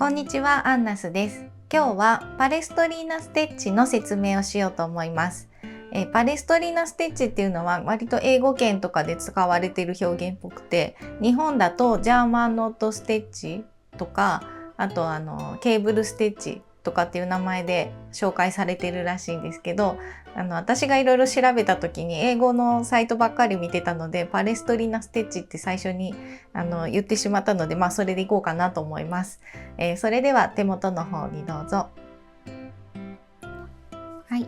こんにちは、アンナスです。今日はパレストリーナステッチの説明をしようと思います。パレストリーナステッチっていうのは割と英語圏とかで使われている表現っぽくて、日本だとジャーマンノットステッチとか、あとケーブルステッチとかっていう名前で紹介されているらしいんですけど、私がいろいろ調べた時に英語のサイトばっかり見てたので、パレストリーナステッチって最初に言ってしまったので、それでいこうかなと思います。それでは手元の方にどうぞ。はい。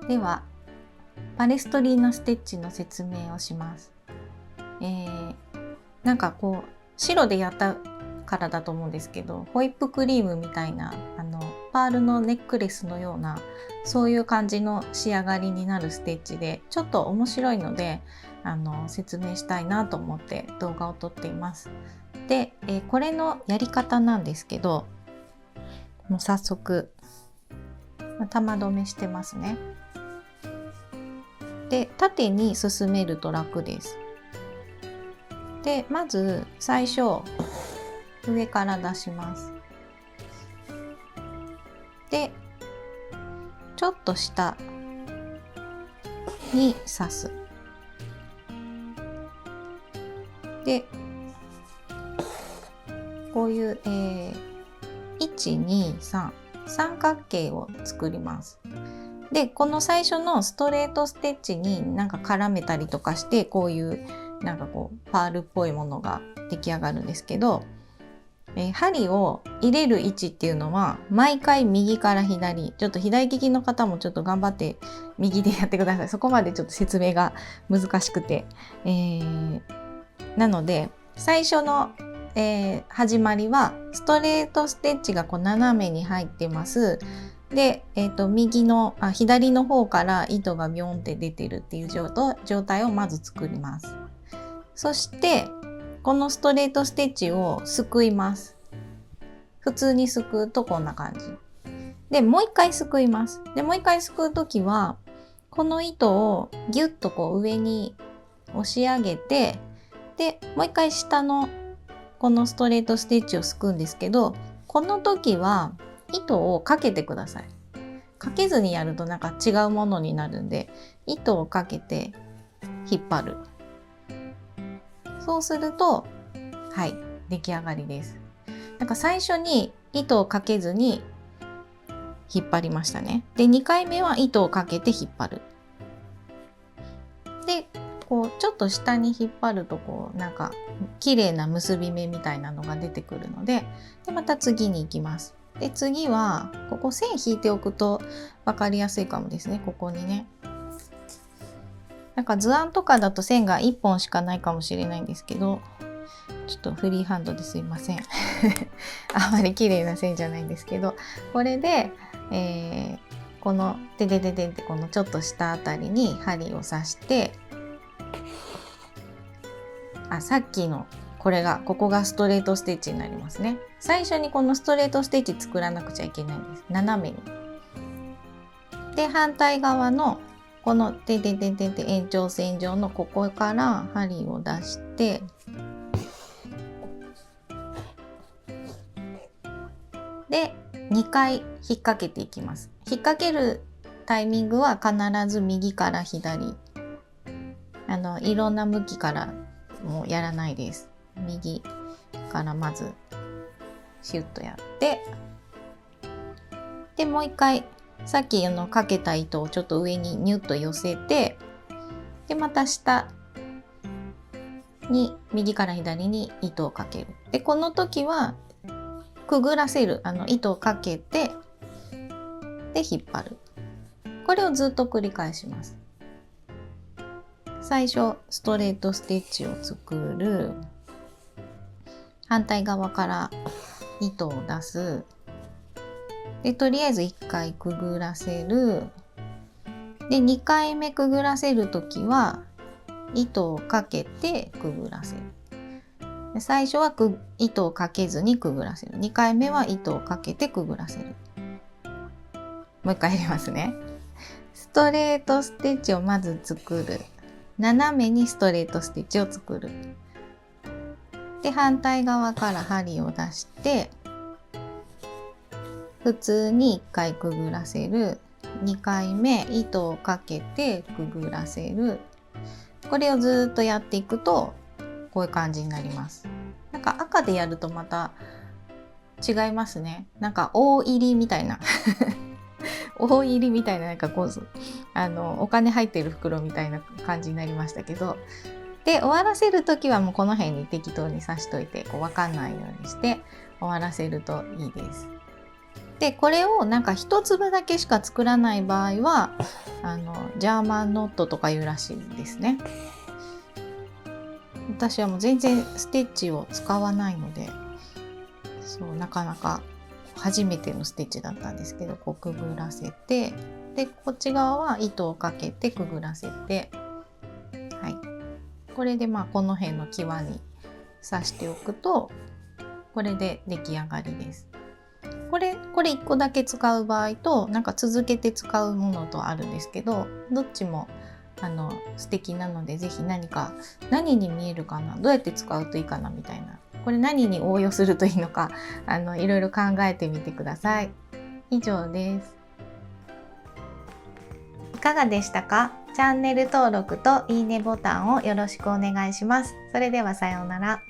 ではパレストリーナステッチの説明をします。なんかこう白でやったからだと思うんですけど、ホイップクリームみたいなパールのネックレスのようなそういう感じの仕上がりになるステッチで、ちょっと面白いので説明したいなと思って動画を撮っています。で、これのやり方なんですけど、もう早速玉留めしてますね。で、縦に進めると楽です。で、まず最初上から出します。で、ちょっと下に刺す。で、こういう、1、2、3、三角形を作ります。で、この最初のストレートステッチになんか絡めたりとかして、こういうなんかこうパールっぽいものが出来上がるんですけど、針を入れる位置っていうのは毎回右から左、ちょっと左利きの方もちょっと頑張って右でやってください。そこまでちょっと説明が難しくて、なので最初の、始まりはストレートステッチがこう斜めに入ってます。で、左の方から糸がビョンって出てるっていう状態をまず作ります。そしてこのストレートステッチをすくいます。普通にすくうとこんな感じで、もう一回すくいます。で、もう一回すくうときはこの糸をギュッとこう上に押し上げて、でもう一回下のこのストレートステッチをすくうんですけど、この時は糸をかけてください。かけずにやるとなんか違うものになるんで、糸をかけて引っ張る。そうすると、はい、出来上がりです。なんか最初に糸をかけずに引っ張りましたね。で、2回目は糸をかけて引っ張る。で、こうちょっと下に引っ張るとこうなんか綺麗な結び目みたいなのが出てくるので、でまた次に行きます。で、次はここ線引いておくと分かりやすいかもですね。ここにね。なんか図案とかだと線が1本しかないかもしれないんですけど、ちょっとフリーハンドですいません。あまり綺麗な線じゃないんですけど、これで、このでってこのちょっと下あたりに針を刺して、さっきのここがストレートステッチになりますね。最初にこのストレートステッチ作らなくちゃいけないんです。斜めに。で、反対側のこの延長線上のここから針を出して、で2回引っ掛けていきます。引っ掛けるタイミングは必ず右から左、いろんな向きからもうやらないです。右からまずシュッとやって、でもう一回さっきかけた糸をちょっと上にニュッと寄せて、でまた下に右から左に糸をかける。でこの時はくぐらせる、糸をかけてで引っ張る。これをずっと繰り返します。最初ストレートステッチを作る、反対側から糸を出す、でとりあえず1回くぐらせる。で2回目くぐらせる時は糸をかけてくぐらせる。で最初は糸をかけずにくぐらせる。2回目は糸をかけてくぐらせる。もう一回やりますね。ストレートステッチをまず作る。斜めにストレートステッチを作る。で反対側から針を出して、普通に1回くぐらせる、2回目糸をかけてくぐらせる。これをずっとやっていくとこういう感じになります。なんか赤でやるとまた違いますね。なんか大入りみたいな大入りみたいな、なんかこうお金入ってる袋みたいな感じになりましたけど、で終わらせる時はもうこの辺に適当に刺しといて、こう分かんないようにして終わらせるといいです。でこれをなんか一粒だけしか作らない場合はジャーマンノットとかいうらしいですね。私はもう全然ステッチを使わないので、そうなかなか初めてのステッチだったんですけど、こうくぐらせて、でこっち側は糸をかけてくぐらせて、はい、これでこの辺の際に刺しておくとこれで出来上がりです。これ1個だけ使う場合となんか続けて使うものとあるんですけど、どっちも素敵なので、ぜひ何に見えるかな、どうやって使うといいかなみたいな、これ何に応用するといいのかいろいろ考えてみてください。以上です。いかがでしたか？チャンネル登録といいねボタンをよろしくお願いします。それではさようなら。